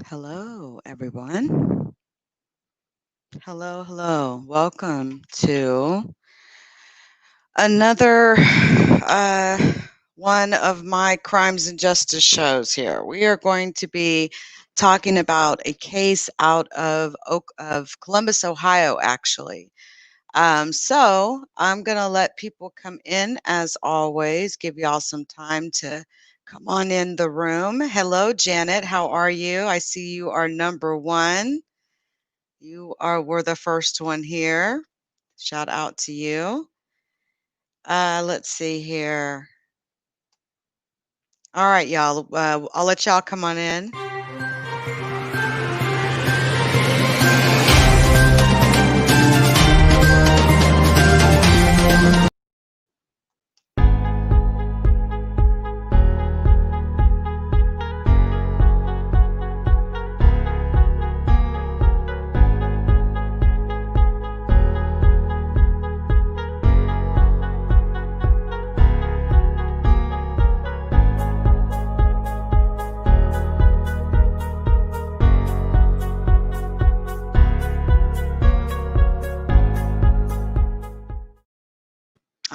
Hello, everyone. Hello, hello. Welcome to another one of my crimes and justice shows here. We are going to be talking about a case out of Columbus, Ohio, actually. So I'm going to let people come in as always, give y'all some time to come on in the room. Hello, Janet. How are you? I see you are number one. Were the first one here. Shout out to you. Let's see here. All right, y'all. I'll let y'all come on in.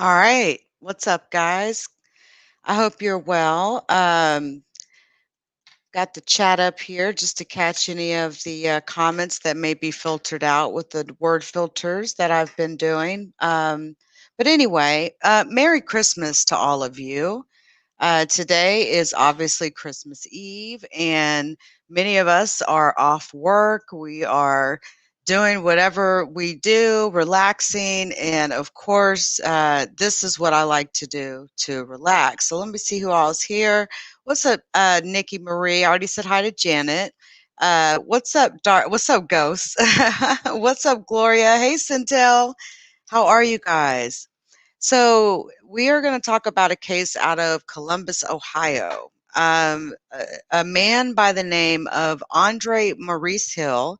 All right. What's up, guys? I hope you're well. Got the chat up here just to catch any of the comments that may be filtered out with the word filters that I've been doing. But anyway, Merry Christmas to all of you. Today is obviously Christmas Eve, and many of us are off work. We are doing whatever we do, relaxing, and of course, this is what I like to do to relax. So let me see who all's here. What's up, Nikki Marie? I already said hi to Janet. What's up, What's up, Ghost? What's up, Gloria? Hey, Centel. How are you guys? So we are going to talk about a case out of Columbus, Ohio. A man by the name of Andre Maurice Hill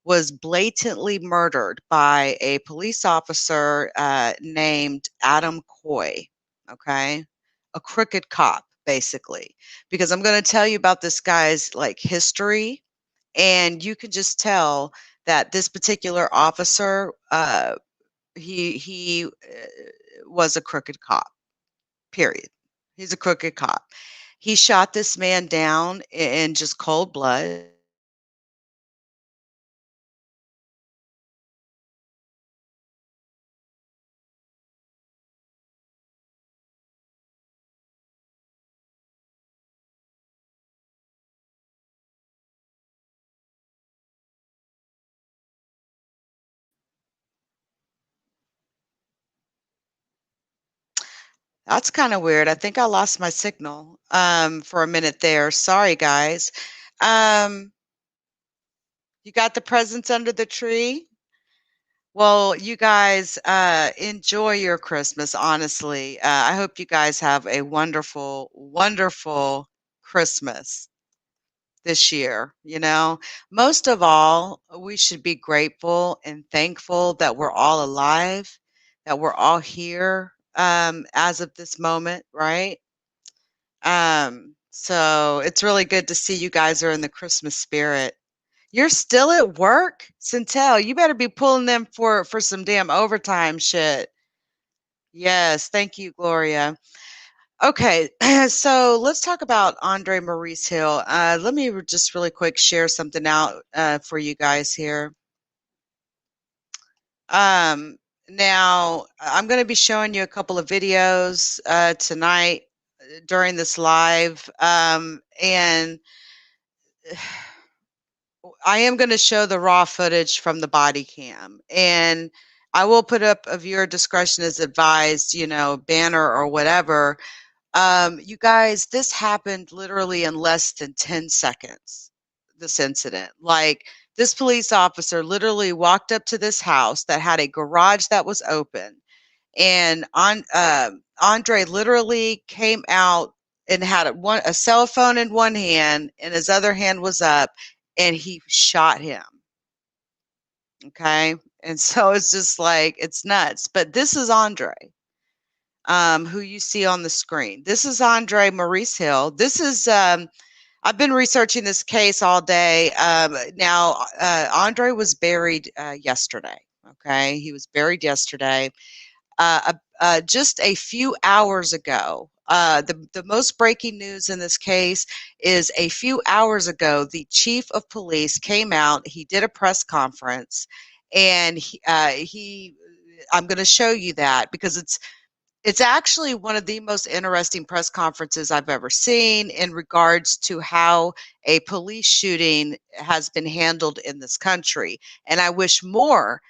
was blatantly murdered by a police officer named Adam Coy. Okay, a crooked cop, basically. Because I'm going to tell you about this guy's history, and you can just tell that this particular officer he was a crooked cop, period. He's a crooked cop. He shot this man down in just cold blood. That's kind of weird. I think I lost my signal for a minute there. Sorry, guys. Um, you got the presents under the tree? Well, you guys enjoy your Christmas, honestly. I hope you guys have a wonderful, wonderful Christmas this year. Most of all, we should be grateful and thankful that we're all alive, that we're all here as of this moment, right? So it's really good to see you guys are in the Christmas spirit. You're still at work, Centel. You better be pulling them for some damn overtime shit. Yes, thank you, Gloria. Okay, so let's talk about Andre Maurice Hill. Let me just really quick share something out for you guys here. Now, I'm going to be showing you a couple of videos tonight during this live, and I am going to show the raw footage from the body cam, and I will put up a viewer discretion is advised, banner or whatever. You guys, this happened literally in less than 10 seconds, this incident. Like, this police officer literally walked up to this house that had a garage that was open, and Andre literally came out and had a cell phone in one hand, and his other hand was up, and he shot him. Okay? And so it's just like, it's nuts. But this is Andre. Who you see on the screen. This is Andre Maurice Hill. This is I've been researching this case all day. Now, Andre was buried yesterday. Okay, he was buried yesterday. Just a few hours ago, the most breaking news in this case is a few hours ago, the chief of police came out. He did a press conference, and I'm going to show you that because it's actually one of the most interesting press conferences I've ever seen in regards to how a police shooting has been handled in this country. And I wish more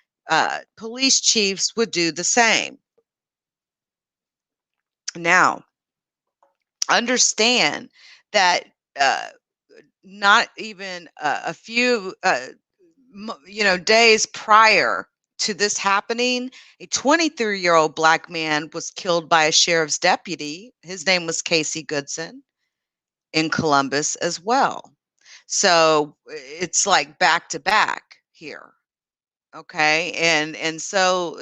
police chiefs would do the same. Now, understand that not even a few days prior to this happening, a 23-year-old black man was killed by a sheriff's deputy. His name was Casey Goodson in Columbus as well. So it's like back to back here. Okay. And so,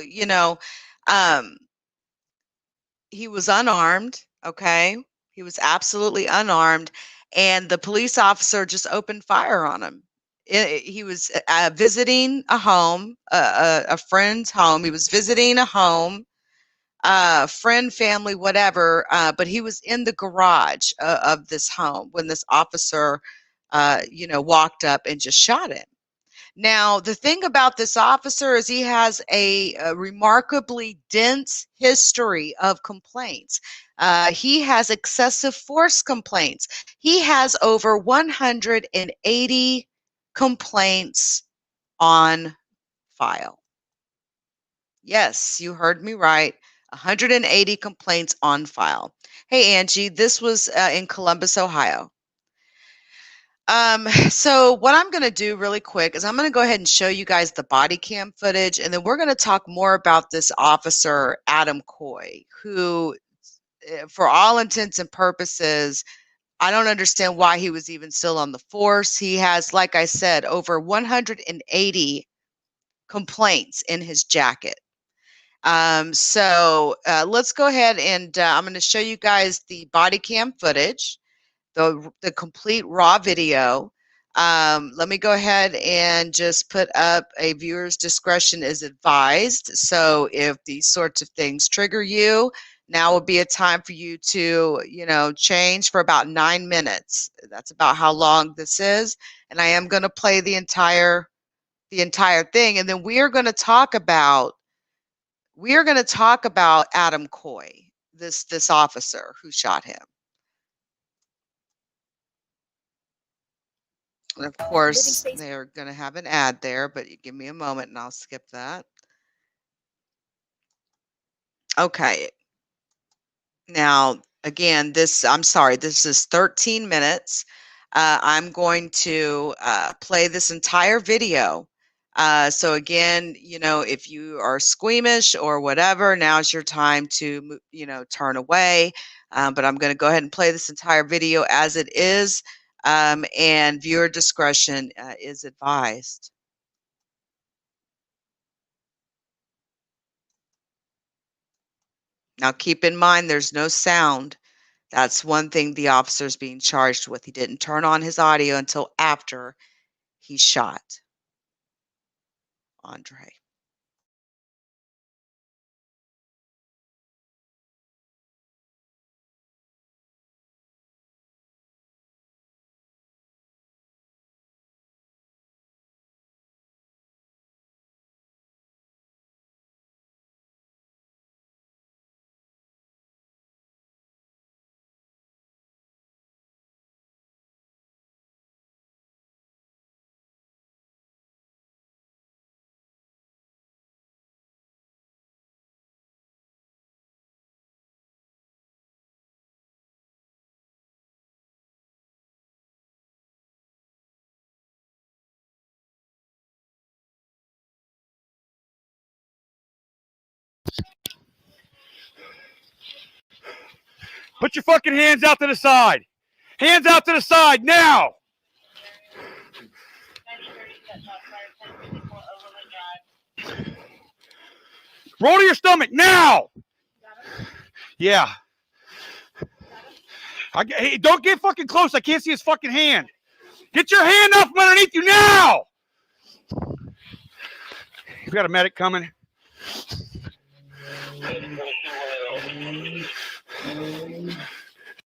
he was unarmed. Okay. He was absolutely unarmed. And the police officer just opened fire on him. He was visiting a home, a friend's home. He was visiting a home, friend, family, whatever. But he was in the garage of this home when this officer, walked up and just shot him. Now, the thing about this officer is he has a remarkably dense history of complaints. He has excessive force complaints. He has over 180 complaints on file. Yes, you heard me right. 180 complaints on file. Hey, Angie, this was in Columbus, Ohio. So what I'm going to do really quick is I'm going to go ahead and show you guys the body cam footage, and then we're going to talk more about this officer, Adam Coy, who, for all intents and purposes, I don't understand why he was even still on the force. He has, like I said, over 180 complaints in his jacket. So let's go ahead and I'm going to show you guys the body cam footage, the complete raw video. Let me go ahead and just put up a viewer's discretion is advised. So if these sorts of things trigger you, now would be a time for you to, change for about 9 minutes. That's about how long this is. And I am going to play the entire thing. And then we are going to talk about Adam Coy, this officer who shot him. And of course, they're going to have an ad there, but you give me a moment and I'll skip that. Okay. Now, again, I'm sorry, this is 13 minutes. I'm going to play this entire video. So again, if you are squeamish or whatever, now's your time to, turn away. But I'm going to go ahead and play this entire video as it is. And viewer discretion is advised. Now, keep in mind, there's no sound. That's one thing the officer's being charged with. He didn't turn on his audio until after he shot Andre. Put your fucking hands out to the side. Hands out to the side now. Roll to your stomach now. Yeah. Hey, don't get fucking close. I can't see his fucking hand. Get your hand off from underneath you now. We've got a medic coming.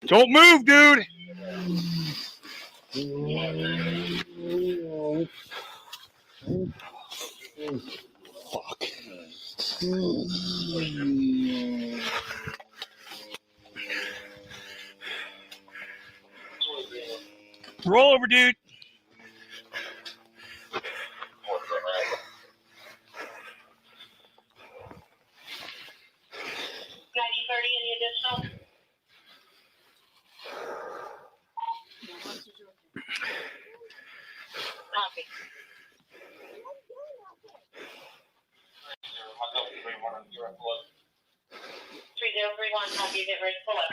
Don't move, dude. Fuck. Roll over, dude. Any additional? Copy. 3031, copy, get ready to pull up.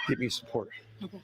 Get me support. Okay.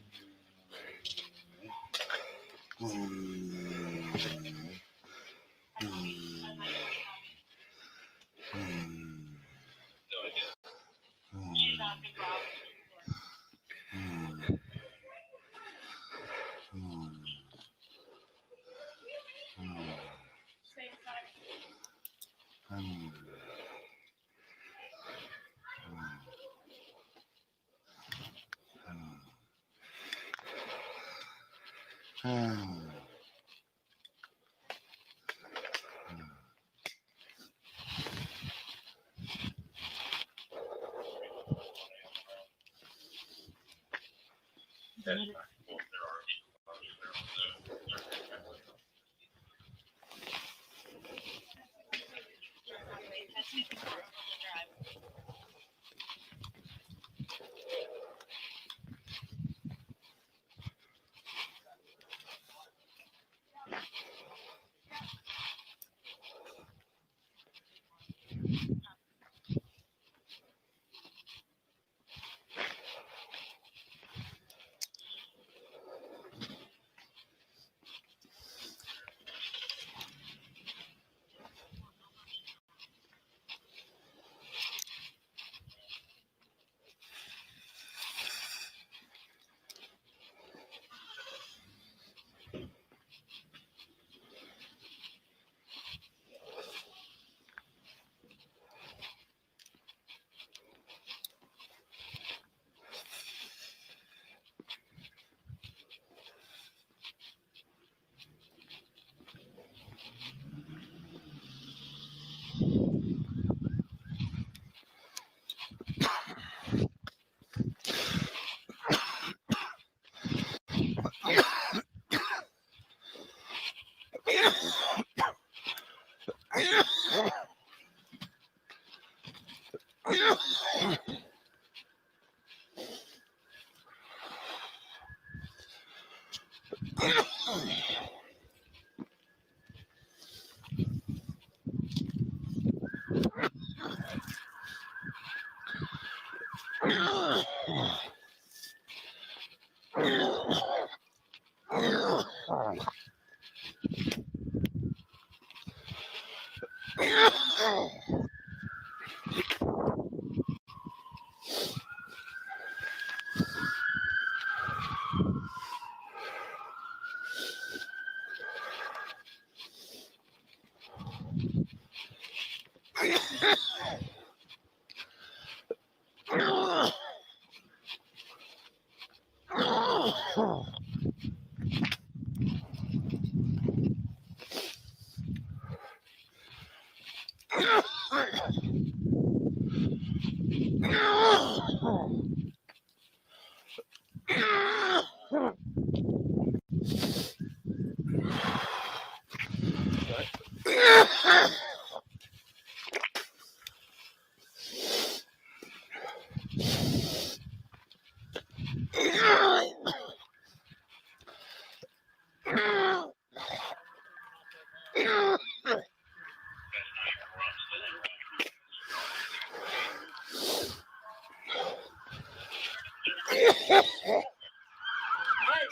Hey,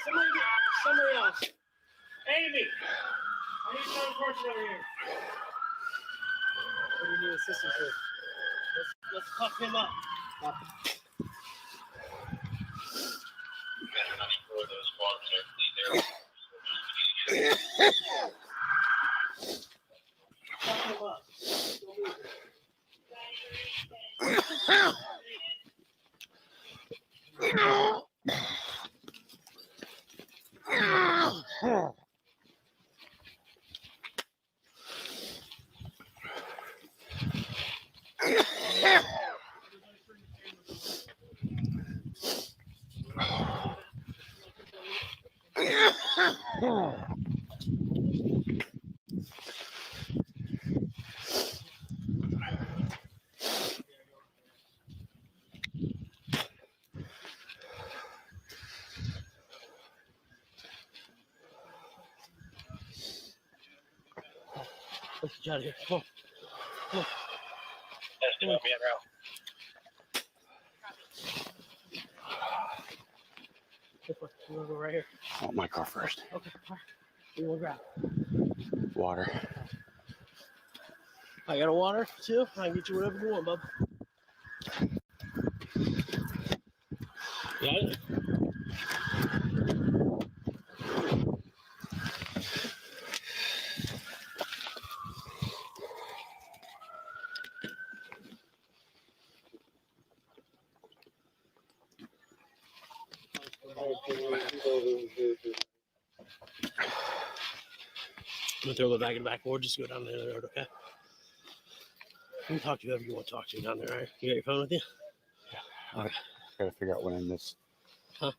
somebody else. Amy, I need another person over here. What do you need assistance with? Let's cuff him up. Cuff him up. Let's get out of here. Come on. Come on. Come on. We're gonna go right here. I want my car first. Okay. All right. We will grab Water. I got a water too. I can get you whatever you want, bub. Got it? I'm gonna throw the bag in the back or just go down the other road, okay? You can talk to whoever you want to talk to down there, all right? You got your phone with you? Yeah. Okay. Gotta figure out when I miss. Huh?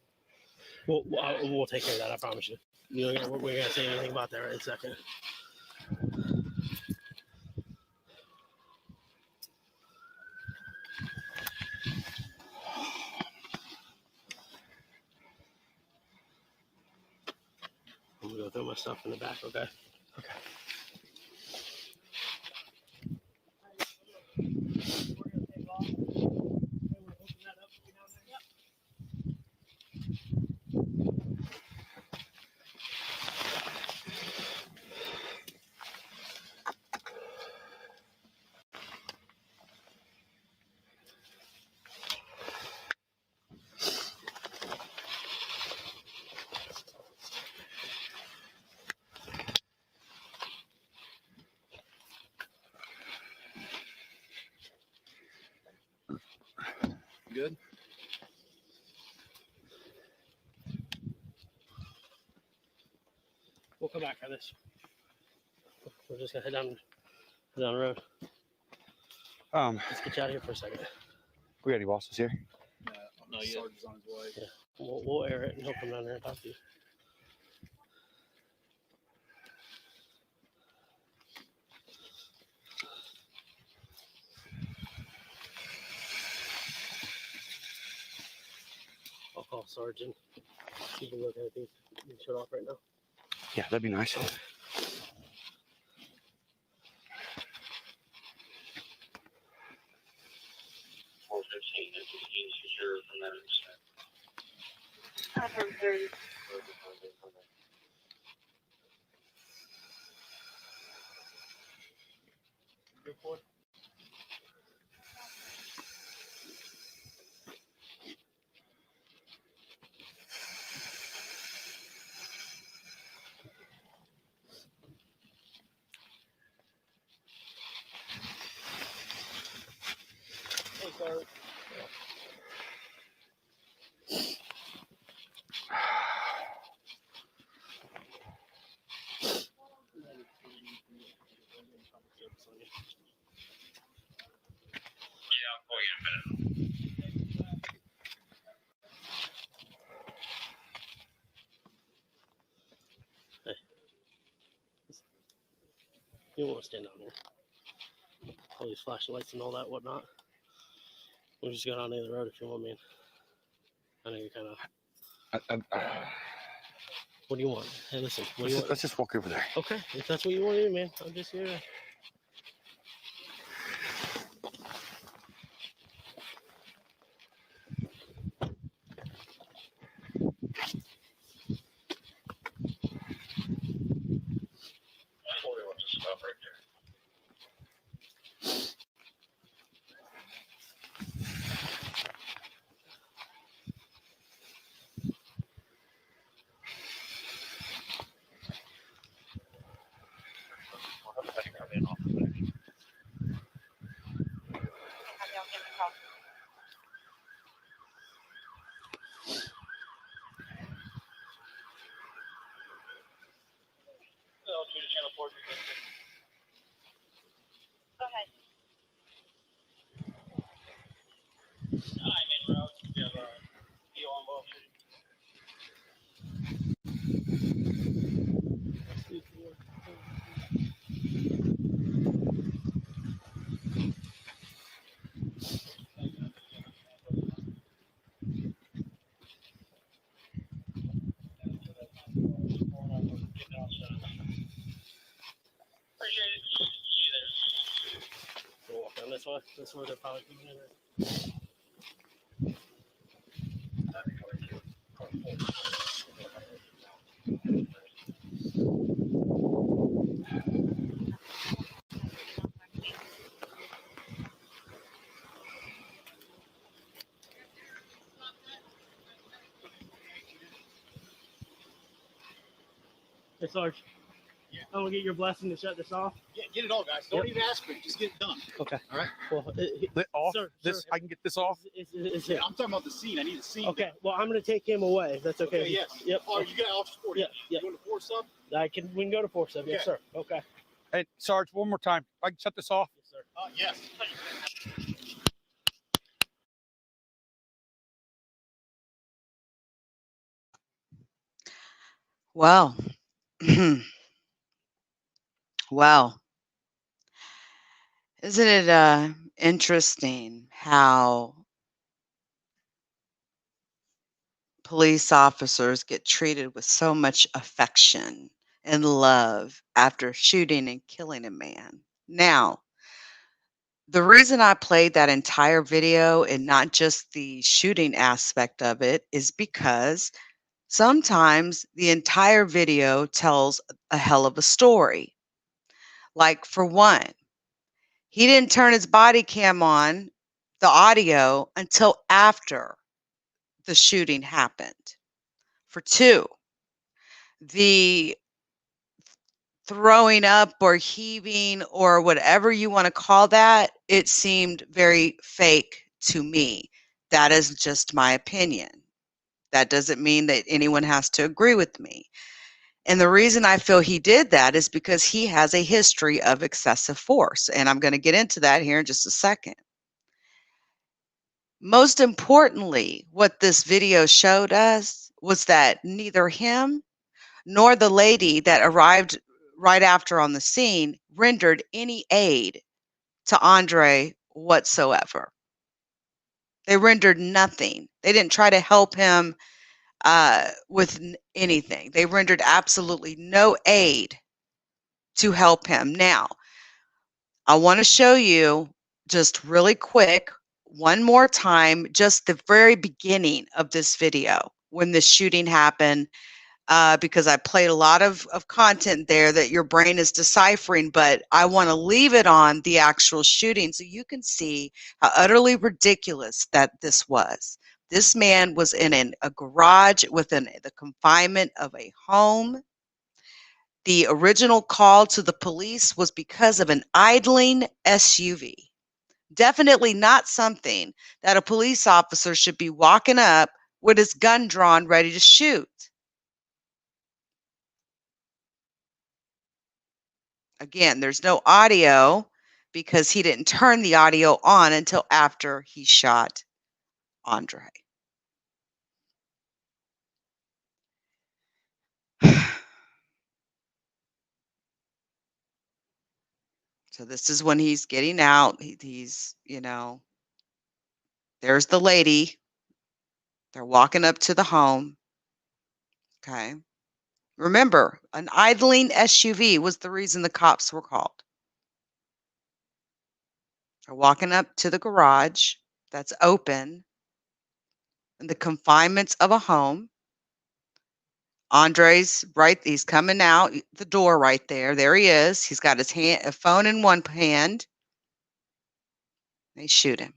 We'll take care of that, I promise you. We're gonna say anything about that right in a second. I'm gonna go throw my stuff in the back, okay? Okay. Good. We'll come back for this. We're just gonna head down the road. Let's get you out of here for a second. We got any bosses here? No, Sarge's on his way. Yeah. We'll air it and he'll come down there and talk to you. I'll call Sergeant. You can look at everything. You can shut off right now. Yeah, that'd be nice. 415, it's secure from that extent. 30. Report. Hey, Sarge. Yeah, I'll call you in a minute. You don't want to stand down here. All these flashing lights and all that whatnot. We'll just go down the other road if you want, man. I know you're kind of. What do you want? Hey, listen. What do you want? Let's just walk over there. Okay, if that's what you want to do, man. I'm just here. Go ahead. I'm in route. We have a deal on both. Appreciate it. See you there. We'll walk down this way. This way they're probably coming in. Hey, Sarge. Yeah. I'm gonna get your blessing to shut this off. Yeah, get it all, guys. Don't even ask for it. Just get it done. Okay. All right. Well, Lit off. Sir, This sir. I can get this off. It's Yeah, him. I'm talking about the scene. I need the scene. Okay. Well, I'm gonna take him away. If that's okay. Okay, yes. Yep. Oh, you got officer 40. Yeah, yeah. You want to force up? We can go to 4-7. Yes, Okay. sir. Okay. Hey, Sarge, one more time. I can shut this off. Yes, sir. Yes. Well, well, isn't it interesting how police officers get treated with so much affection and love after shooting and killing a man? Now, the reason I played that entire video and not just the shooting aspect of it is because sometimes the entire video tells a hell of a story. Like, for one, he didn't turn his body cam on, the audio, until after the shooting happened. For two, the throwing up or heaving or whatever you want to call that, it seemed very fake to me. That is just my opinion. That doesn't mean that anyone has to agree with me. And the reason I feel he did that is because he has a history of excessive force. And I'm going to get into that here in just a second. Most importantly, what this video showed us was that neither him nor the lady that arrived right after on the scene rendered any aid to Andre whatsoever. They rendered nothing. They didn't try to help him with anything. They rendered absolutely no aid to help him. Now, I want to show you just really quick one more time, just the very beginning of this video when the shooting happened, because I played a lot of content there that your brain is deciphering, but I want to leave it on the actual shooting so you can see how utterly ridiculous that this was. This man was in a garage within the confinement of a home. The original call to the police was because of an idling SUV. Definitely not something that a police officer should be walking up with his gun drawn, ready to shoot. Again, there's no audio because he didn't turn the audio on until after he shot Andre. So this is when he's getting out. He's, there's the lady. They're walking up to the home. Okay. Remember, an idling SUV was the reason the cops were called. They're walking up to the garage that's open in the confinements of a home. Andre's right. He's coming out the door right there. There he is. He's got his a phone in one hand. They shoot him.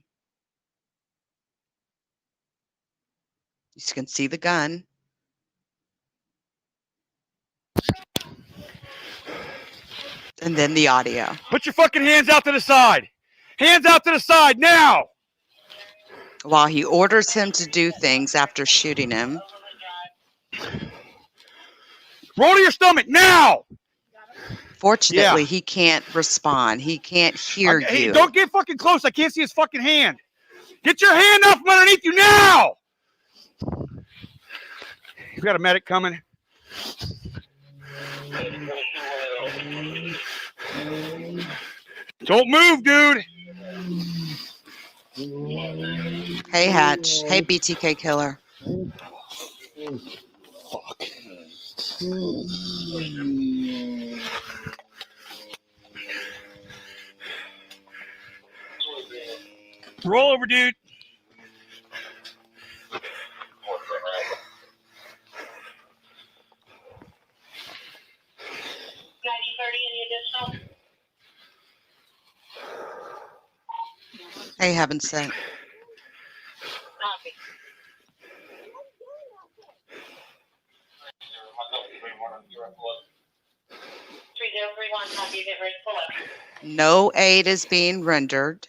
You can see the gun. And then the audio. Put your fucking hands out to the side. Hands out to the side now. While he orders him to do things after shooting him. Roll to your stomach now. Fortunately, he can't respond. He can't hear Hey, you. don't get fucking close. I can't see his fucking hand. Get your hand up from underneath you now. You got a medic coming. Don't move, dude. Hey, Hatch. Hey, BTK Killer. Roll over, dude. Hey, Heaven Sent. No aid is being rendered.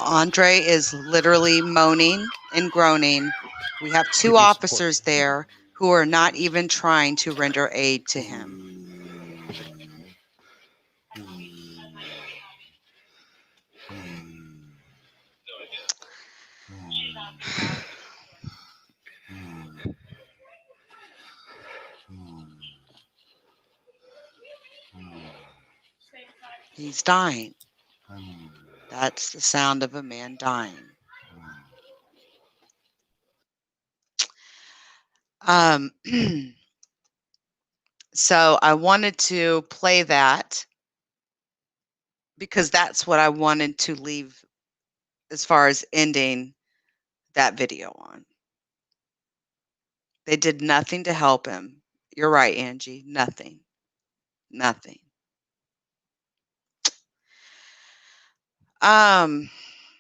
Andre is literally moaning and groaning. We have two officers there who are not even trying to render aid to him. He's dying. That's the sound of a man dying. So I wanted to play that because that's what I wanted to leave as far as ending that video on. They did nothing to help him. You're right, Angie. Nothing. Nothing.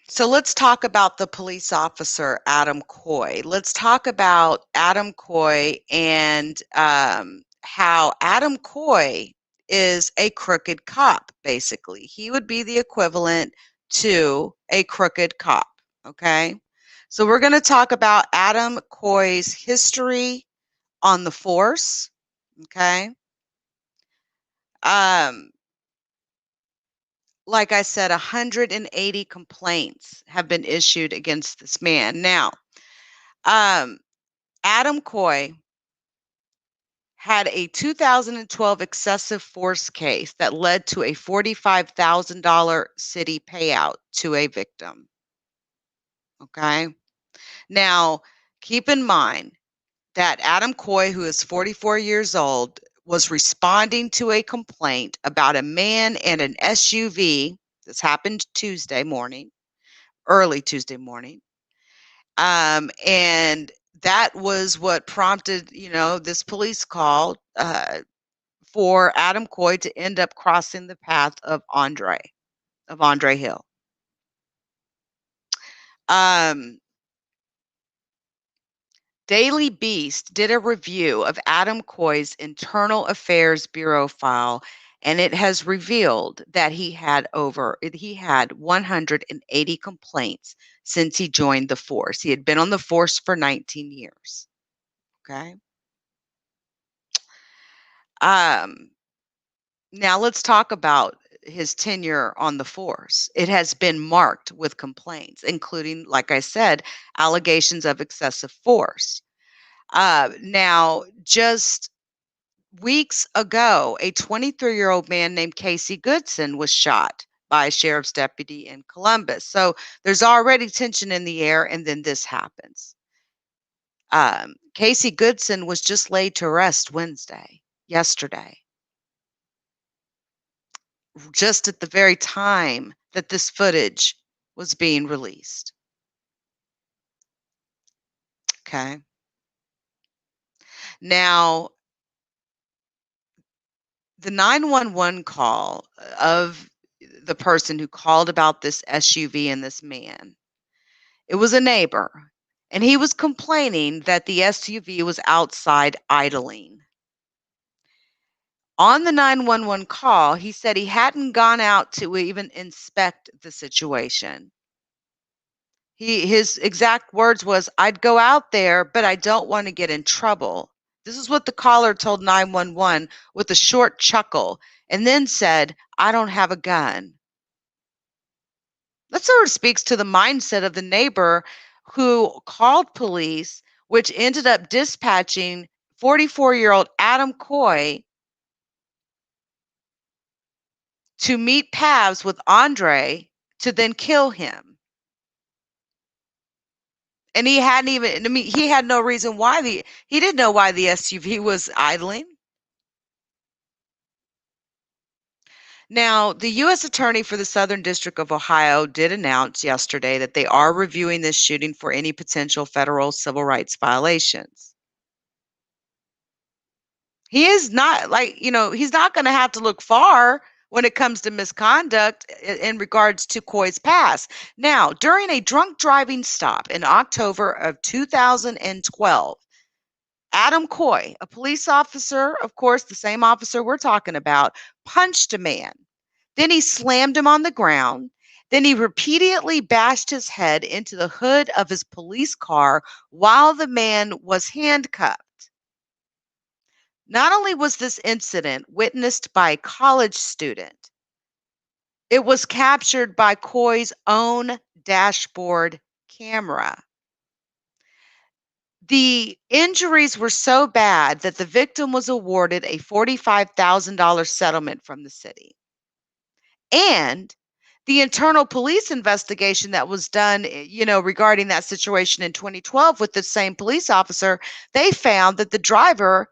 So let's talk about the police officer, Adam Coy. Let's talk about Adam Coy and how Adam Coy is a crooked cop, basically. He would be the equivalent to a crooked cop, okay? So we're going to talk about Adam Coy's history on the force, okay? Like I said, 180 complaints have been issued against this man. Now, Adam Coy had a 2012 excessive force case that led to a $45,000 city payout to a victim. Okay. Now, keep in mind that Adam Coy, who is 44 years old, was responding to a complaint about a man and an SUV. This happened Tuesday morning, early Tuesday morning. And that was what prompted, this police call for Adam Coy to end up crossing the path of Andre Hill. Daily Beast did a review of Adam Coy's Internal Affairs Bureau file, and it has revealed that he had 180 complaints since he joined the force. He had been on the force for 19 years. Okay. Now let's talk about his tenure on the force. It has been marked with complaints, including, like I said, allegations of excessive force. Now, just weeks ago, a 23-year-old man named Casey Goodson was shot by a sheriff's deputy in Columbus. So there's already tension in the air, and then this happens. Casey Goodson was just laid to rest yesterday, just at the very time that this footage was being released. Okay. Now, the 911 call of the person who called about this SUV and this man, it was a neighbor, and he was complaining that the SUV was outside idling. On the 911 call, he said he hadn't gone out to even inspect the situation. His exact words was, "I'd go out there, but I don't want to get in trouble." This is what the caller told 911 with a short chuckle, and then said, "I don't have a gun." That sort of speaks to the mindset of the neighbor who called police, which ended up dispatching 44-year-old Adam Coy to meet paths with Andre to then kill him. And he hadn't even, I mean, he had no reason why he didn't know why the SUV was idling. Now, the U.S. Attorney for the Southern District of Ohio did announce yesterday that they are reviewing this shooting for any potential federal civil rights violations. He is not he's not going to have to look far when it comes to misconduct in regards to Coy's past. Now, during a drunk driving stop in October of 2012, Adam Coy, a police officer, of course, the same officer we're talking about, punched a man. Then he slammed him on the ground. Then he repeatedly bashed his head into the hood of his police car while the man was handcuffed. Not only was this incident witnessed by a college student, it was captured by Coy's own dashboard camera. The injuries were so bad that the victim was awarded a $45,000 settlement from the city. And the internal police investigation that was done, regarding that situation in 2012 with the same police officer, they found that the driver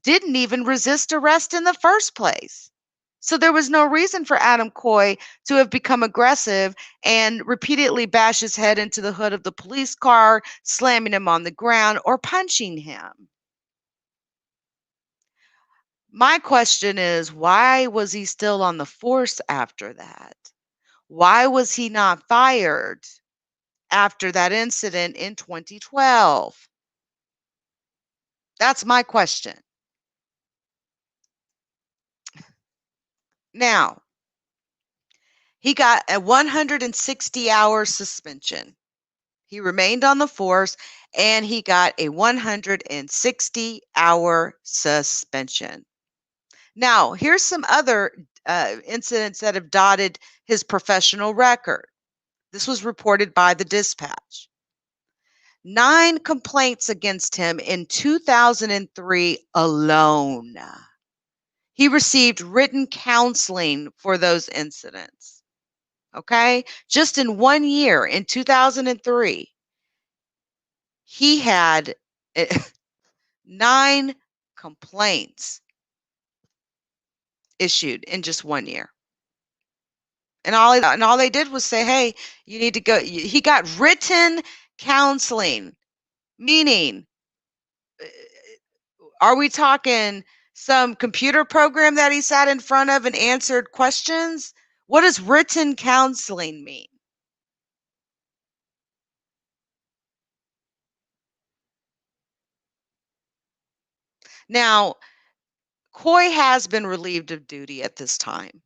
didn't even resist arrest in the first place. So there was no reason for Adam Coy to have become aggressive and repeatedly bash his head into the hood of the police car, slamming him on the ground, or punching him. My question is, why was he still on the force after that? Why was he not fired after that incident in 2012? That's my question. Now, he got a 160-hour suspension. He remained on the force, and he got a 160-hour suspension. Now, here's some other incidents that have dotted his professional record. This was reported by the Dispatch. 9 complaints against him in 2003 alone. He received written counseling for those incidents. Okay? Just in 1 year, in 2003, he had 9 complaints issued in just 1 year. And all they did was say, "Hey, you need to go." He got written counseling, meaning, are we talking some computer program that he sat in front of and answered questions? What does written counseling mean? Now, Coy has been relieved of duty at this time,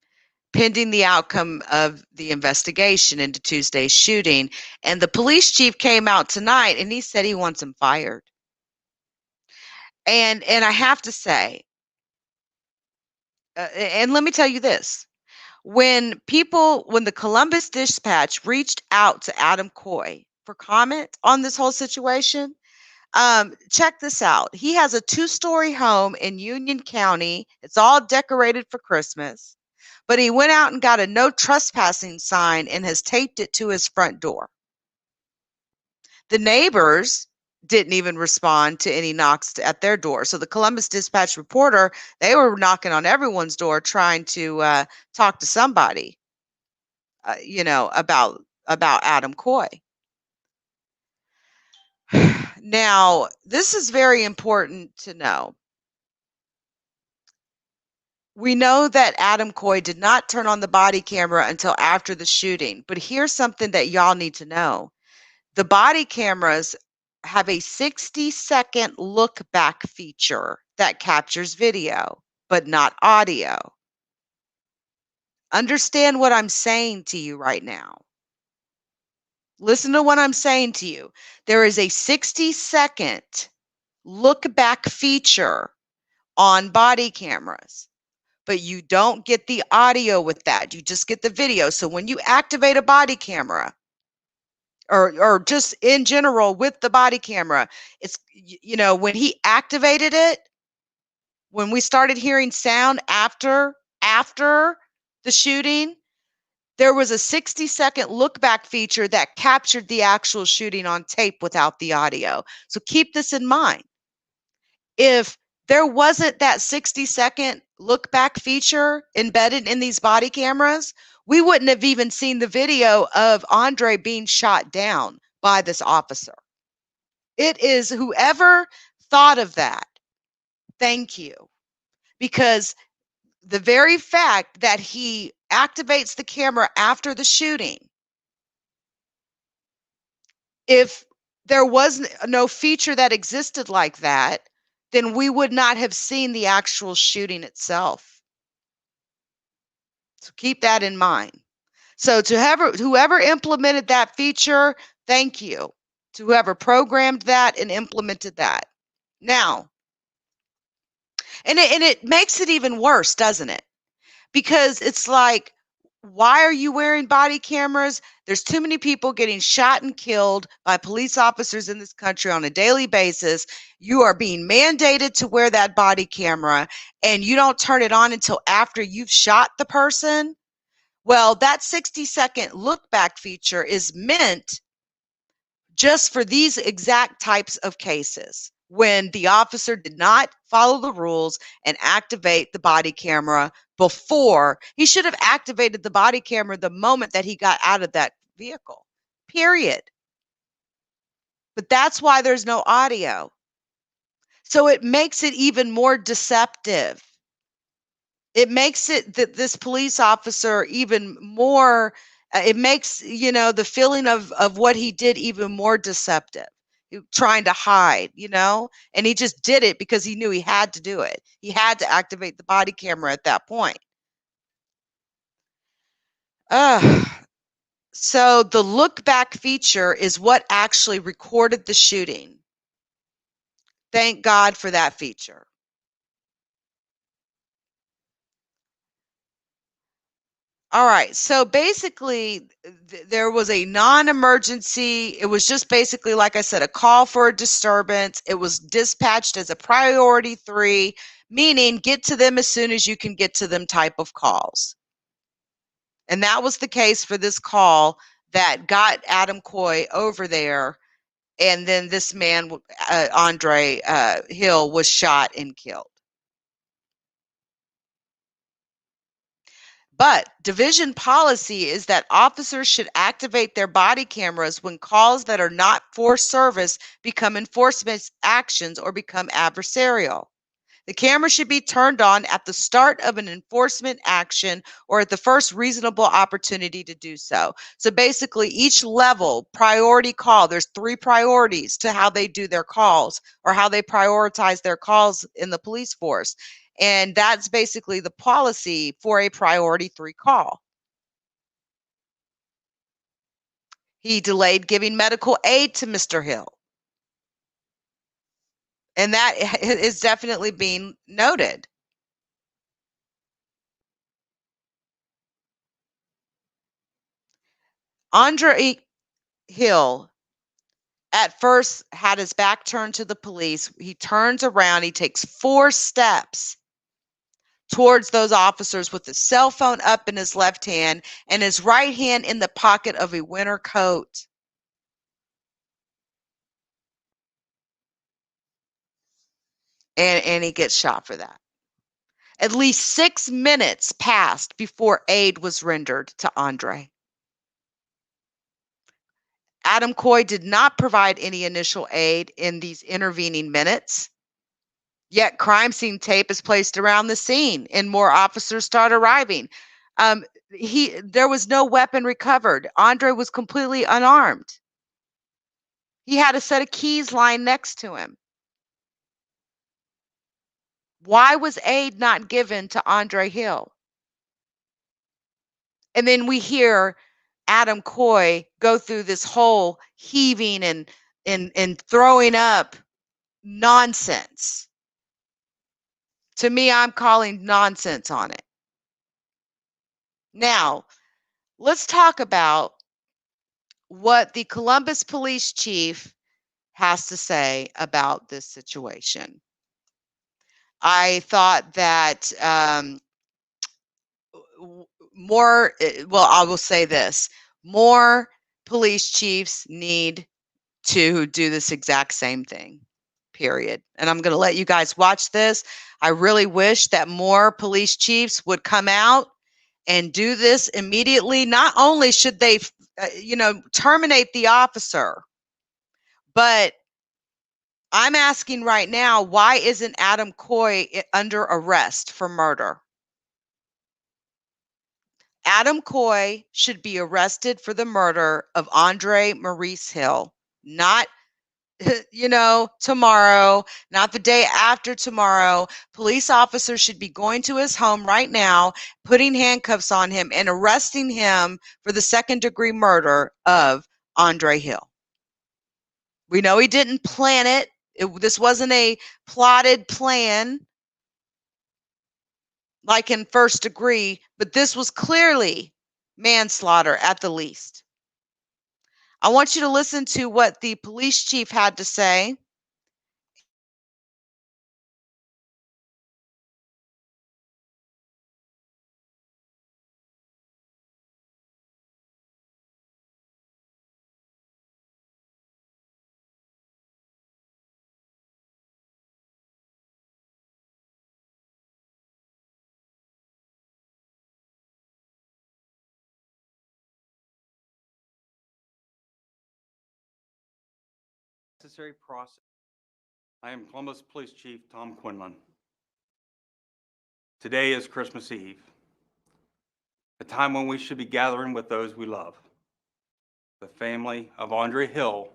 pending the outcome of the investigation into Tuesday's shooting. And the police chief came out tonight and he said he wants him fired. And I have to say, and let me tell you this, when the Columbus Dispatch reached out to Adam Coy for comment on this whole situation, check this out. He has a 2-story home in Union County. It's all decorated for Christmas, but he went out and got a no trespassing sign and has taped it to his front door. The neighbors didn't even respond to any knocks at their door. So the Columbus Dispatch reporter, they were knocking on everyone's door trying to talk to somebody, about Adam Coy. Now, this is very important to know. We know that Adam Coy did not turn on the body camera until after the shooting, but here's something that y'all need to know. The body cameras have a 60-second look back feature that captures video. but not audio. Understand what I'm saying to you right now. Listen to what I'm saying to you. There is a 60-second look back feature on body cameras, but you don't get the audio with that. You just get the video. So when you activate a body camera, or just in general with the body camera, it's, when he activated it, when we started hearing sound after the shooting, there was a 60-second look back feature that captured the actual shooting on tape without the audio. So keep this in mind. If there wasn't that 60-second look back feature embedded in these body cameras, we wouldn't have even seen the video of Andre being shot down by this officer. It is whoever thought of that. Thank you. Because the very fact that he activates the camera after the shooting, if there was no feature that existed like that, then we would not have seen the actual shooting itself. So keep that in mind. So to whoever implemented that feature, thank you. To whoever programmed that and implemented that. Now, and it makes it even worse, doesn't it? Because it's like, why are you wearing body cameras? There's too many people getting shot and killed by police officers in this country on a daily basis. You are being mandated to wear that body camera, and you don't turn it on until after you've shot the person. Well, that 60-second look back feature is meant just for these exact types of cases, when the officer did not follow the rules and activate the body camera before. He should have activated the body camera the moment that he got out of that vehicle, period. But that's why there's no audio. So it makes it even more deceptive. It makes it that this police officer even more, it makes, the feeling of what he did even more deceptive, trying to hide, and he just did it because he knew he had to do it. He had to activate the body camera at that point. So the look back feature is what actually recorded the shooting. Thank God for that feature. All right. So basically, there was a non-emergency. It was just basically, like I said, a call for a disturbance. It was dispatched as a priority 3, meaning get to them as soon as you can get to them type of calls. And that was the case for this call that got Adam Coy over there. And then this man, Andre Hill, was shot and killed. But division policy is that officers should activate their body cameras when calls that are not for service become enforcement actions or become adversarial. The camera should be turned on at the start of an enforcement action or at the first reasonable opportunity to do so. So basically, each level priority call, there's 3 priorities to how they do their calls or how they prioritize their calls in the police force. And that's basically the policy for a priority 3 call. He delayed giving medical aid to Mr. Hill. And that is definitely being noted. Andre Hill at first had his back turned to the police. He turns around, he takes 4 steps towards those officers with his cell phone up in his left hand and his right hand in the pocket of a winter coat. And he gets shot for that. At least 6 minutes passed before aid was rendered to Andre. Adam Coy did not provide any initial aid in these intervening minutes. Yet crime scene tape is placed around the scene and more officers start arriving. There was no weapon recovered. Andre was completely unarmed. He had a set of keys lying next to him. Why was aid not given to Andre Hill? And then we hear Adam Coy go through this whole heaving and throwing up nonsense. To me, I'm calling nonsense on it. Now, let's talk about what the Columbus police chief has to say about this situation. I thought that I will say this, more police chiefs need to do this exact same thing, period. And I'm going to let you guys watch this. I really wish that more police chiefs would come out and do this immediately. Not only should they, terminate the officer, but I'm asking right now, why isn't Adam Coy under arrest for murder? Adam Coy should be arrested for the murder of Andre Maurice Hill, not tomorrow, not the day after tomorrow. Police officers should be going to his home right now, putting handcuffs on him and arresting him for the second-degree murder of Andre Hill. We know he didn't plan it. This wasn't a plotted plan like in first degree, but this was clearly manslaughter at the least. I want you to listen to what the police chief had to say. Necessary process. I am Columbus Police Chief Tom Quinlan. Today is Christmas Eve, a time when we should be gathering with those we love. The family of Andre Hill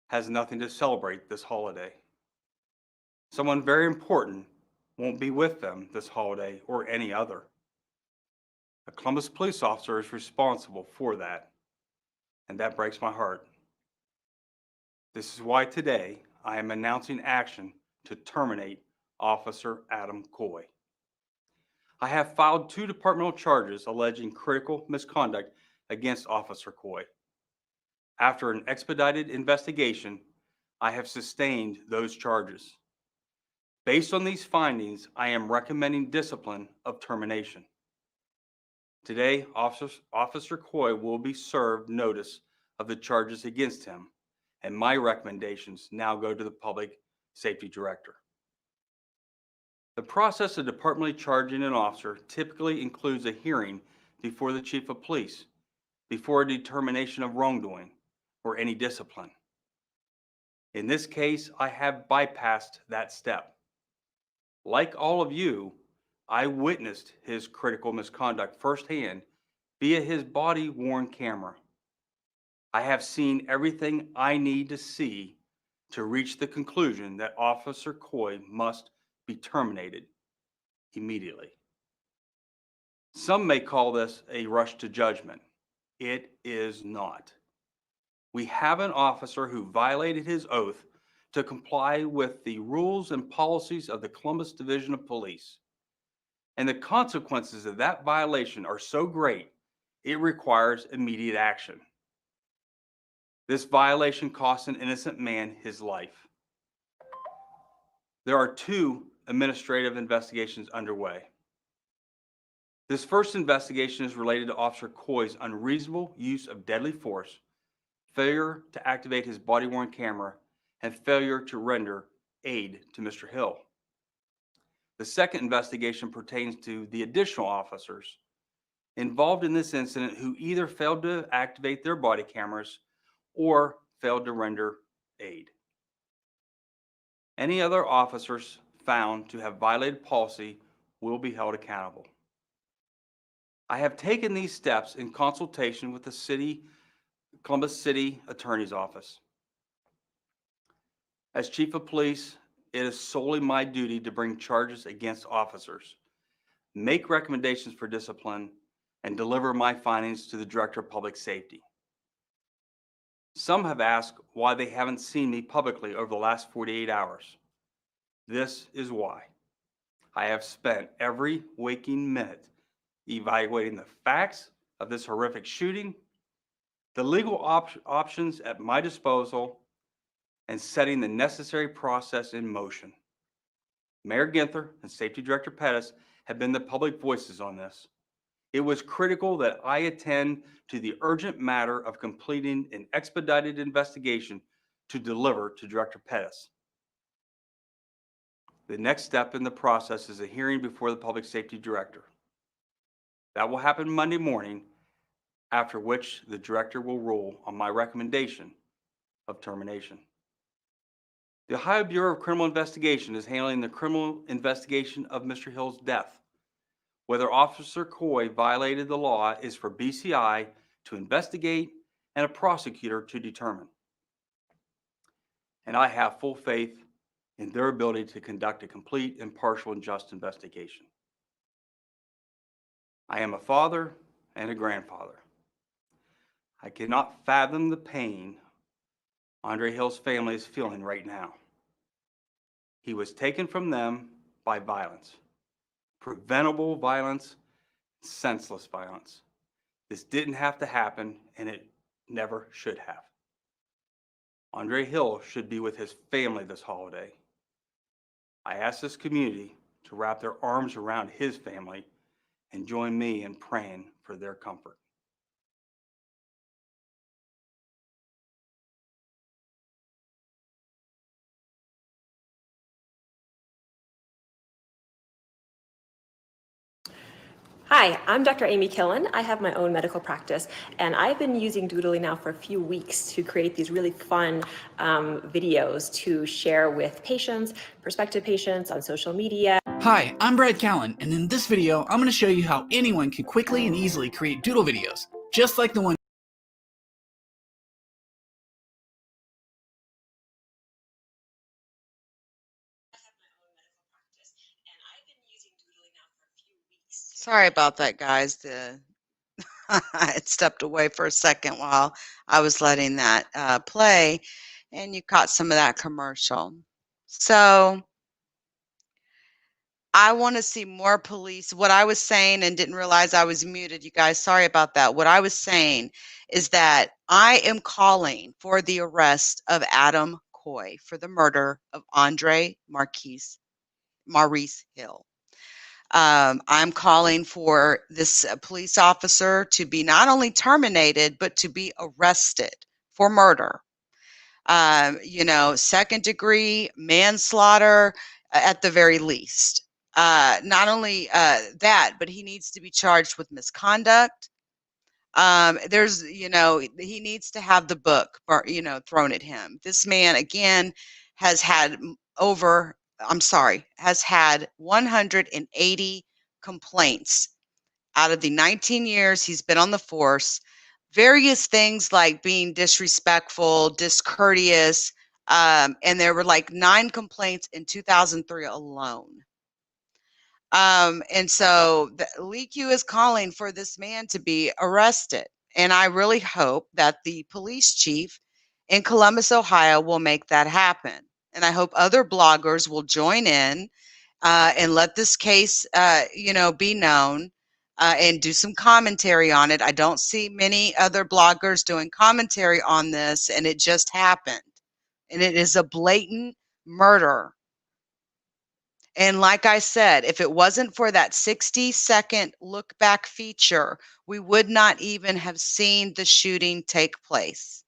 has nothing to celebrate this holiday. Someone very important won't be with them this holiday or any other. A Columbus police officer is responsible for that, and that breaks my heart. This is why today I am announcing action to terminate Officer Adam Coy. I have filed 2 departmental charges alleging critical misconduct against Officer Coy. After an expedited investigation, I have sustained those charges. Based on these findings, I am recommending discipline of termination. Today, Officer Coy will be served notice of the charges against him, and my recommendations now go to the Public Safety Director. The process of departmentally charging an officer typically includes a hearing before the Chief of Police, before a determination of wrongdoing or any discipline. In this case, I have bypassed that step. Like all of you, I witnessed his critical misconduct firsthand via his body-worn camera. I have seen everything I need to see to reach the conclusion that Officer Coy must be terminated immediately. Some may call this a rush to judgment. It is not. We have an officer who violated his oath to comply with the rules and policies of the Columbus Division of Police. And the consequences of that violation are so great, it requires immediate action. This violation cost an innocent man his life. There are 2 administrative investigations underway. This first investigation is related to Officer Coy's unreasonable use of deadly force, failure to activate his body-worn camera, and failure to render aid to Mr. Hill. The second investigation pertains to the additional officers involved in this incident who either failed to activate their body cameras or failed to render aid. Any other officers found to have violated policy will be held accountable. I have taken these steps in consultation with the Columbus City Attorney's Office. As Chief of Police it is solely my duty to bring charges against officers, make recommendations for discipline, and deliver my findings to the Director of Public Safety. Some have asked why they haven't seen me publicly over the last 48 hours. This is why. I have spent every waking minute evaluating the facts of this horrific shooting, the legal options at my disposal, and setting the necessary process in motion. Mayor Ginther and Safety Director Pettis have been the public voices on this. It was critical that I attend to the urgent matter of completing an expedited investigation to deliver to Director Pettis. The next step in the process is a hearing before the Public Safety Director. That will happen Monday morning, after which the Director will rule on my recommendation of termination. The Ohio Bureau of Criminal Investigation is handling the criminal investigation of Mr. Hill's death. Whether Officer Coy violated the law is for BCI to investigate and a prosecutor to determine. And I have full faith in their ability to conduct a complete, impartial, and just investigation. I am a father and a grandfather. I cannot fathom the pain Andre Hill's family is feeling right now. He was taken from them by violence, preventable violence, senseless violence. This didn't have to happen, and it never should have. Andre Hill should be with his family this holiday. I ask this community to wrap their arms around his family and join me in praying for their comfort. Hi, I'm Dr. Amy Killen. I have my own medical practice, and I've been using Doodly now for a few weeks to create these really fun videos to share with patients, prospective patients on social media. Hi, I'm Brad Callen, and in this video, I'm going to show you how anyone can quickly and easily create doodle videos, just like the one. Sorry about that, guys. It stepped away for a second while I was letting that play, and you caught some of that commercial. So I want to see more police. What I was saying and didn't realize I was muted, you guys, sorry about that. What I was saying is that I am calling for the arrest of Adam Coy for the murder of Andre Maurice Hill. I'm calling for this police officer to be not only terminated, but to be arrested for murder. Second degree manslaughter at the very least. Not only that, but he needs to be charged with misconduct. He needs to have the book, thrown at him. This man, again, has had has had 180 complaints out of the 19 years he's been on the force. Various things like being disrespectful, discourteous, and there were like 9 complaints in 2003 alone. And so the LeakYou is calling for this man to be arrested. And I really hope that the police chief in Columbus, Ohio will make that happen. And I hope other bloggers will join in and let this case, be known and do some commentary on it. I don't see many other bloggers doing commentary on this, and it just happened. And it is a blatant murder. And like I said, if it wasn't for that 60-second look back feature, we would not even have seen the shooting take place.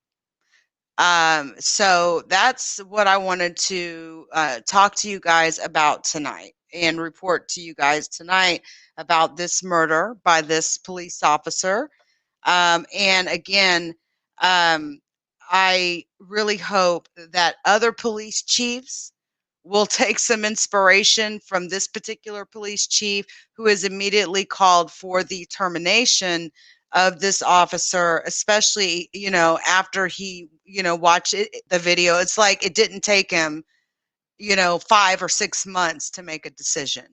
So that's what I wanted to talk to you guys about tonight and report to you guys tonight about this murder by this police officer. And again, I really hope that other police chiefs will take some inspiration from this particular police chief, who has immediately called for the termination of this officer, especially, after he, watched the video. It's like it didn't take him 5 or 6 months to make a decision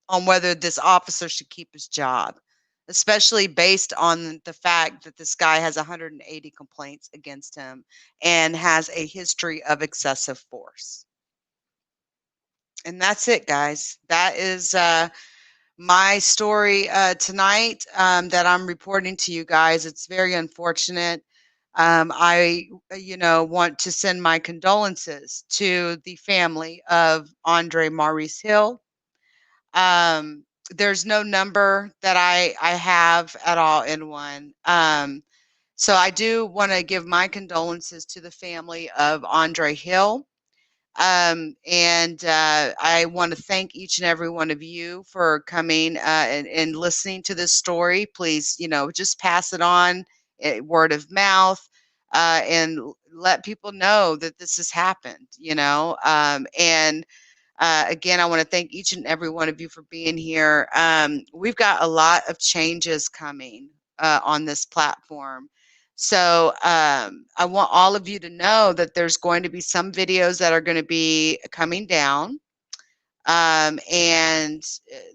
on whether this officer should keep his job, especially based on the fact that this guy has 180 complaints against him and has a history of excessive force. And that's it, guys. That is my story tonight that I'm reporting to you guys. It's very unfortunate. I, want to send my condolences to the family of Andre Maurice Hill. There's no number that I have at all in one. So I do want to give my condolences to the family of Andre Hill. And I want to thank each and every one of you for coming and listening to this story. Please, just pass it on, word of mouth, and let people know that this has happened, and again, I want to thank each and every one of you for being here. We've got a lot of changes coming on this platform. So I want all of you to know that there's going to be some videos that are going to be coming down. And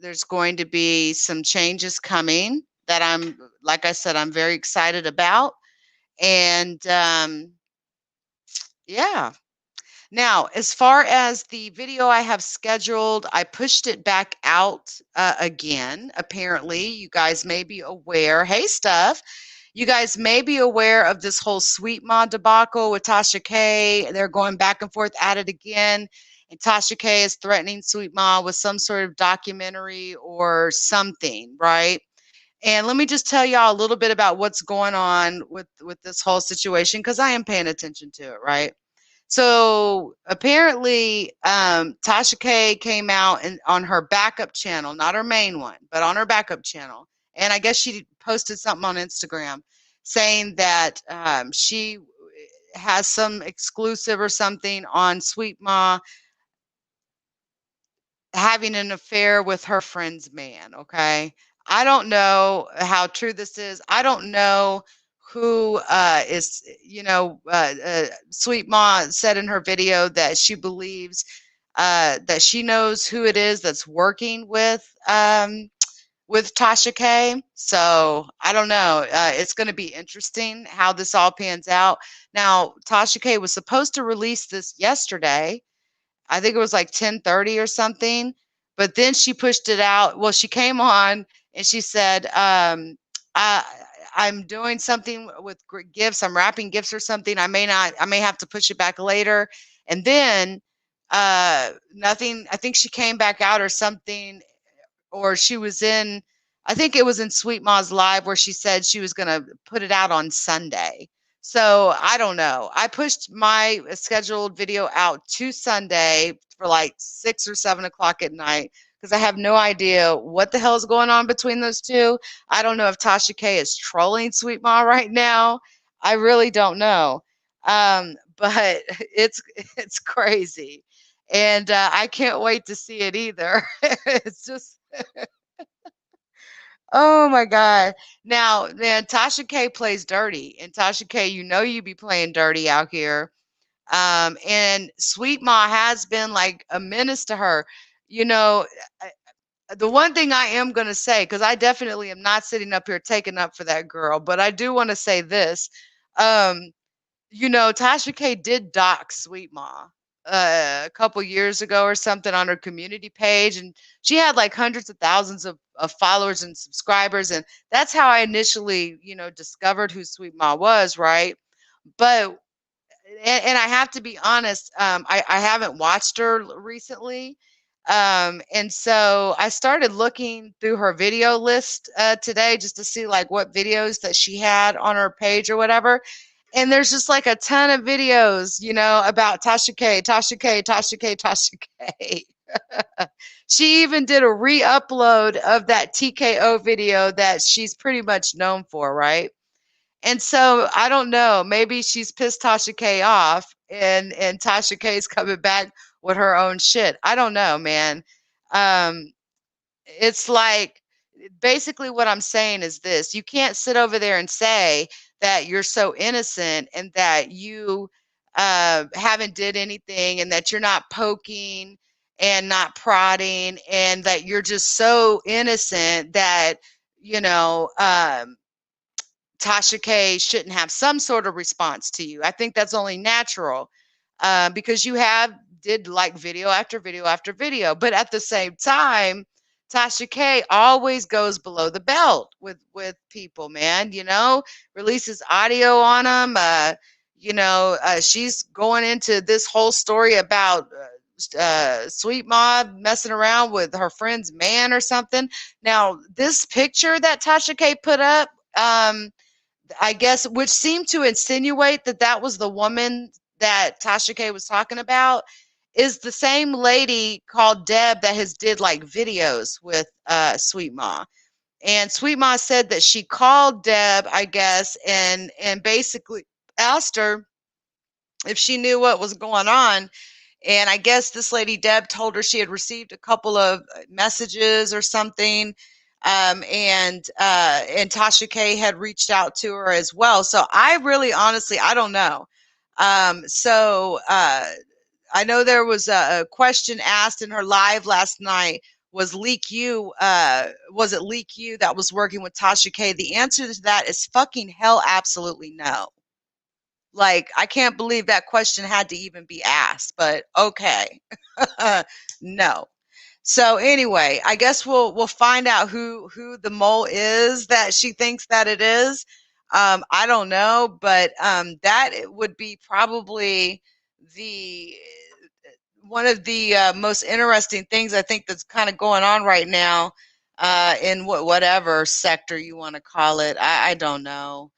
there's going to be some changes coming that like I said, I'm very excited about. And yeah. Now, as far as the video I have scheduled, I pushed it back out again. Apparently, you guys may be aware. Hey, Stuff. You guys may be aware of this whole Sweet Ma debacle with Tasha K. They're going back and forth at it again. And Tasha K is threatening Sweet Ma with some sort of documentary or something, right? And let me just tell y'all a little bit about what's going on with this whole situation, because I am paying attention to it, right? So apparently, Tasha K came out and on her backup channel, not her main one, but on her backup channel. And I guess she posted something on Instagram saying that she has some exclusive or something on Sweet Ma having an affair with her friend's man. Okay. I don't know how true this is. I don't know who is, Sweet Ma said in her video that she believes that she knows who it is that's working with Tasha K. So I don't know. It's going to be interesting how this all pans out. Now, Tasha K was supposed to release this yesterday. I think it was like 10:30 or something, but then she pushed it out. Well, she came on and she said, I, I'm doing something with gifts. I'm wrapping gifts or something. I may have to push it back later. And then nothing, I think she came back out or something, or she was in, I think it was in Sweet Ma's live where she said she was going to put it out on Sunday. So I don't know. I pushed my scheduled video out to Sunday for like 6 or 7 o'clock at night because I have no idea what the hell is going on between those two. I don't know if Tasha K is trolling Sweet Ma right now. I really don't know. But it's crazy. And I can't wait to see it either. It's just oh my God. Now, then Tasha K plays dirty. And Tasha K, you be playing dirty out here. And Sweet Ma has been like a menace to her. You know, the one thing I am going to say, because I definitely am not sitting up here taking up for that girl, but I do want to say this. Um, Tasha K did dox Sweet Ma a couple years ago or something on her community page, and she had like hundreds of thousands of followers and subscribers, and that's how I initially, discovered who Sweet Ma was, right? But and I have to be honest, I haven't watched her recently. And so I started looking through her video list today just to see like what videos that she had on her page or whatever. And there's just like a ton of videos, about Tasha K, Tasha K, Tasha K, Tasha K. She even did a re-upload of that TKO video that she's pretty much known for, right? And so I don't know, maybe she's pissed Tasha K off and Tasha K is coming back with her own shit. I don't know, man. Um, it's like basically what I'm saying is this. You can't sit over there and say that you're so innocent and that you haven't did anything, and that you're not poking and not prodding, and that you're just so innocent that, you know, Tasha K shouldn't have some sort of response to you. I think that's only natural, because you have did like video after video after video, but at the same time, Tasha K always goes below the belt with people, man. You know, releases audio on them. She's going into this whole story about Sweet Mob messing around with her friend's man or something. Now, this picture that Tasha K put up, I guess, which seemed to insinuate that that was the woman that Tasha K was talking about, is the same lady called Deb that has did like videos with Sweet Ma. And Sweet Ma said that she called Deb, I guess, and basically asked her if she knew what was going on. And I guess this lady Deb told her she had received a couple of messages or something, and Tasha K had reached out to her as well. So I really, honestly, I don't know. I know there was a question asked in her live last night. Was LeakYou, was it LeakYou that was working with Tasha K? The answer to that is fucking hell, absolutely no. Like, I can't believe that question had to even be asked, but okay. No. So anyway, I guess we'll find out who the mole is that she thinks that it is. I don't know, but that would be probably the one of the most interesting things I think that's kind of going on right now, in whatever sector you want to call it. I don't know,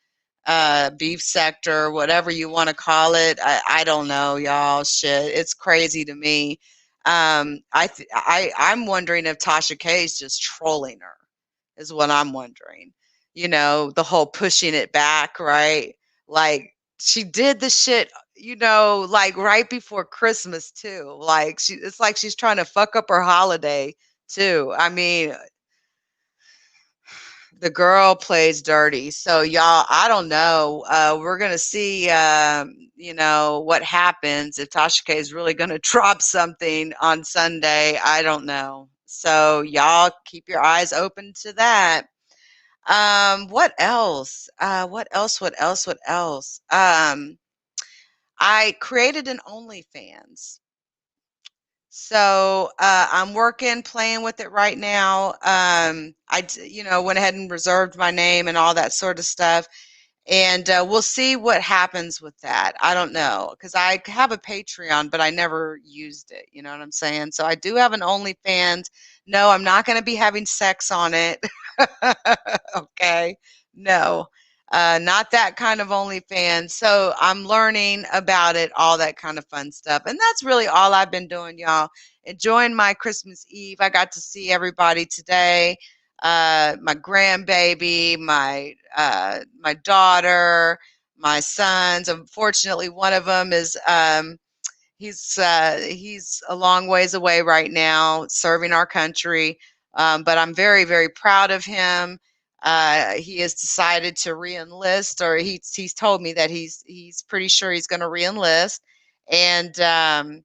beef sector, whatever you want to call it. I don't know, y'all. Shit, it's crazy to me. I'm wondering if Tasha K is just trolling her, is what I'm wondering. You know, the whole pushing it back, right? Like, she did the shit, you know, like right before Christmas too. Like, it's like she's trying to fuck up her holiday too. I mean, the girl plays dirty. So y'all, I don't know. We're gonna see, you know, what happens if Tasha K is really gonna drop something on Sunday. I don't know. So y'all keep your eyes open to that. What else? What else? What else? What else? I created an OnlyFans. So I'm working, playing with it right now. You know, went ahead and reserved my name and all that sort of stuff. And we'll see what happens with that. I don't know, because I have a Patreon, but I never used it. You know what I'm saying? So I do have an OnlyFans. No, I'm not going to be having sex on it. Okay. No, not that kind of OnlyFans. So I'm learning about it, all that kind of fun stuff. And that's really all I've been doing, y'all. Enjoying my Christmas Eve. I got to see everybody today. My grandbaby, my daughter, my sons. Unfortunately, one of them is he's a long ways away right now, serving our country. But I'm very, very proud of him. He has decided to re-enlist, or he's told me that he's pretty sure he's going to re-enlist, and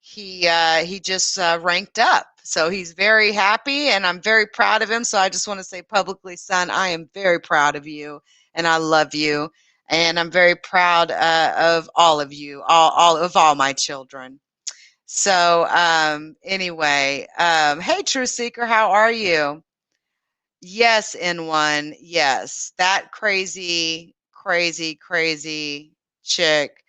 he just ranked up. So he's very happy, and I'm very proud of him. So I just want to say publicly, son, I am very proud of you, and I love you, and I'm very proud of all of you, all my children. So anyway, hey, True Seeker, how are you? Yes, N1. Yes, that crazy, crazy, crazy chick.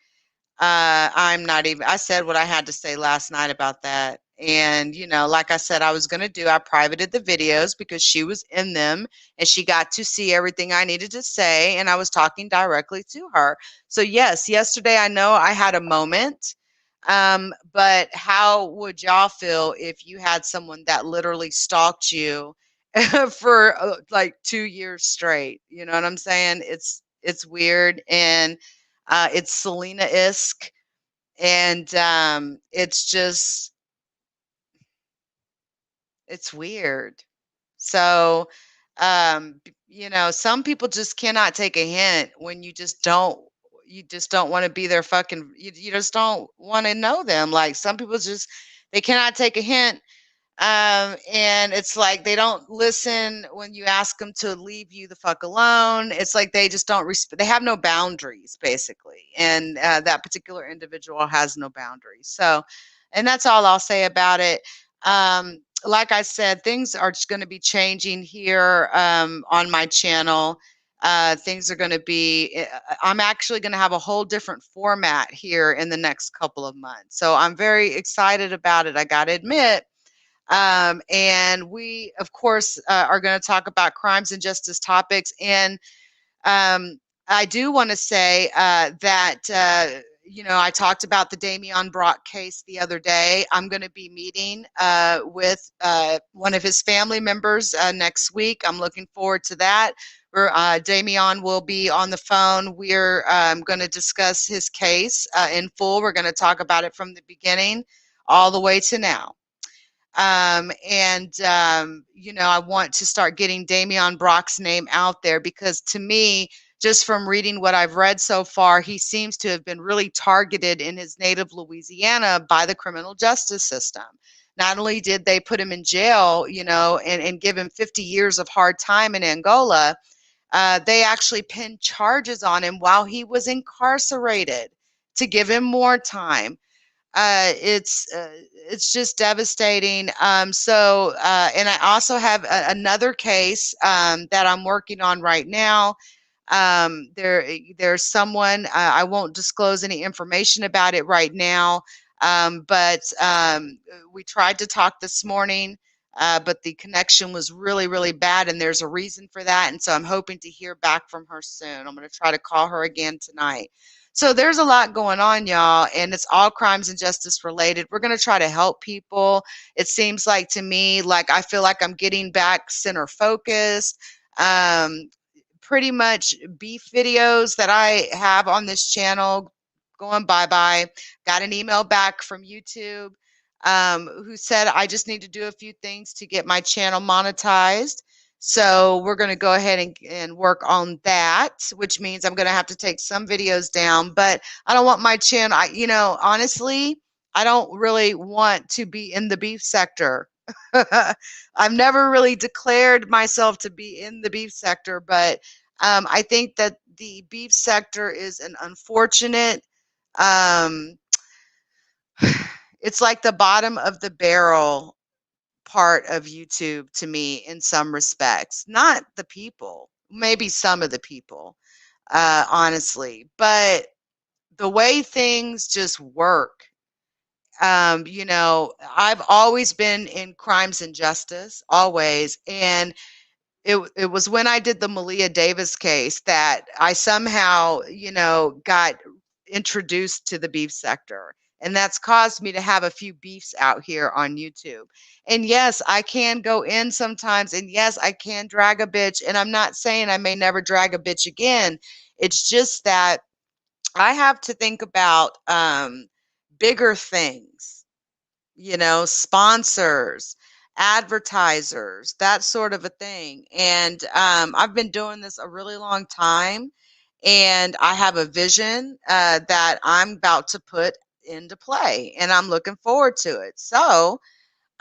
I'm not even, I said what I had to say last night about that. And, you know, like I said, I was going to do, I privated the videos because she was in them and she got to see everything I needed to say. And I was talking directly to her. So, yes, yesterday I know I had a moment. But how would y'all feel if you had someone that literally stalked you for like 2 years straight? You know what I'm saying? It's weird, and it's Selena-esque, and it's weird. So, you know, some people just cannot take a hint when you just don't, you just don't want to be their fucking, you just don't want to know them. Like some people just, they cannot take a hint. And it's like they don't listen when you ask them to leave you the fuck alone. It's like they just don't respect, they have no boundaries basically. And that particular individual has no boundaries. So, and that's all I'll say about it. Like I said, things are just going to be changing here on my channel. Things are going to be, I'm actually going to have a whole different format here in the next couple of months. So I'm very excited about it, I got to admit. And we, of course, are going to talk about crimes and justice topics. And I do want to say that, I talked about the Damian Brock case the other day. I'm going to be meeting with one of his family members next week. I'm looking forward to that. Damian will be on the phone. We're going to discuss his case in full. We're going to talk about it from the beginning all the way to now. I want to start getting Damian Brock's name out there because to me, just from reading what I've read so far, he seems to have been really targeted in his native Louisiana by the criminal justice system. Not only did they put him in jail, and give him 50 years of hard time in Angola, they actually pinned charges on him while he was incarcerated to give him more time. It's just devastating. And I also have another case that I'm working on right now. There's someone, I won't disclose any information about it right now, but we tried to talk this morning, but the connection was really, really bad, and there's a reason for that. And so I'm hoping to hear back from her soon. I'm going to try to call her again tonight. So there's a lot going on, y'all, and it's all crimes and justice related. We're going to try to help people. It seems like to me, like I feel like I'm getting back center focused. Pretty much beef videos that I have on this channel going bye-bye. Got an email back from YouTube who said I just need to do a few things to get my channel monetized. So we're going to go ahead and work on that, which means I'm going to have to take some videos down, but I don't want my channel, honestly, I don't really want to be in the beef sector. I've never really declared myself to be in the beef sector, but I think that the beef sector is an unfortunate, it's like the bottom of the barrel part of YouTube to me in some respects. Not the people, maybe some of the people, honestly, but the way things just work. I've always been in crimes and justice, always, and it was when I did the Malia Davis case that I somehow, got introduced to the beef sector. And that's caused me to have a few beefs out here on YouTube. And yes, I can go in sometimes. And yes, I can drag a bitch. And I'm not saying I may never drag a bitch again. It's just that I have to think about bigger things, sponsors, advertisers, that sort of a thing. And I've been doing this a really long time, and I have a vision that I'm about to put into play, and I'm looking forward to it. So,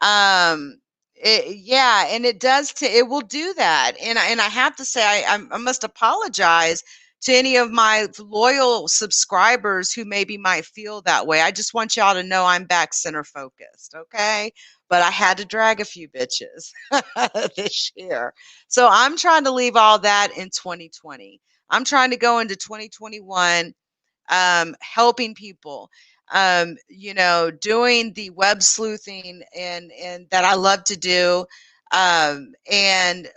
and it does, it will do that. And I have to say, I must apologize to any of my loyal subscribers who maybe might feel that way. I just want y'all to know I'm back center focused, okay? But I had to drag a few bitches this year. So I'm trying to leave all that in 2020. I'm trying to go into 2021 helping people, doing the web sleuthing and that I love to do. And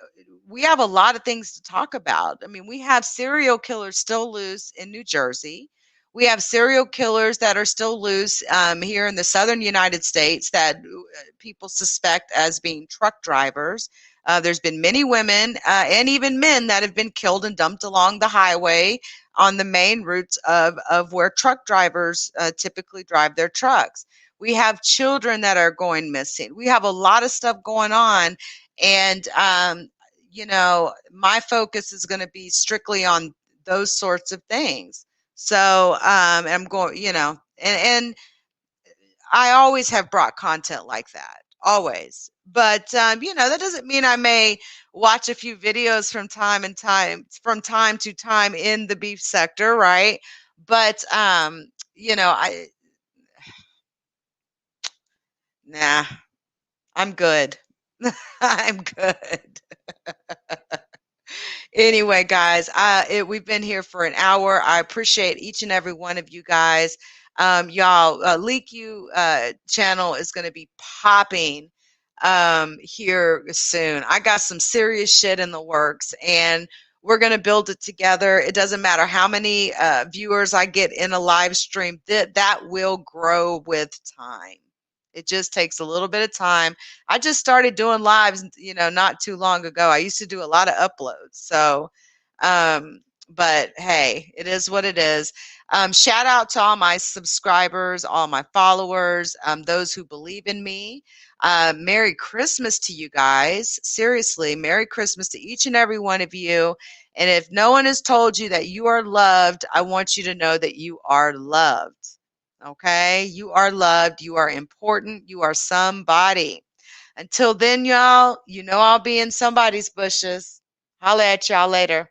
we have a lot of things to talk about. I mean, we have serial killers still loose in New Jersey. We have serial killers that are still loose here in the southern United States that people suspect as being truck drivers. There's been many women and even men that have been killed and dumped along the highway on the main routes of where truck drivers typically drive their trucks. We have children that are going missing. We have a lot of stuff going on. And, my focus is going to be strictly on those sorts of things. So I'm going, and I always have brought content like that, always. But that doesn't mean I may watch a few videos from time to time in the beef sector, right? But nah, I'm good. I'm good. Anyway, guys, we've been here for an hour. I appreciate each and every one of you guys. Y'all, LeakYou channel is going to be popping here soon. I got some serious shit in the works, and we're going to build it together. It doesn't matter how many viewers I get in a live stream, that will grow with time. It just takes a little bit of time. I just started doing lives, not too long ago. I used to do a lot of uploads. So, but hey, it is what it is. Shout out to all my subscribers, all my followers, those who believe in me. Merry Christmas to you guys. Seriously, Merry Christmas to each and every one of you. And if no one has told you that you are loved, I want you to know that you are loved. Okay, you are loved, you are important, you are somebody. Until then, y'all, I'll be in somebody's bushes. Holla at y'all later.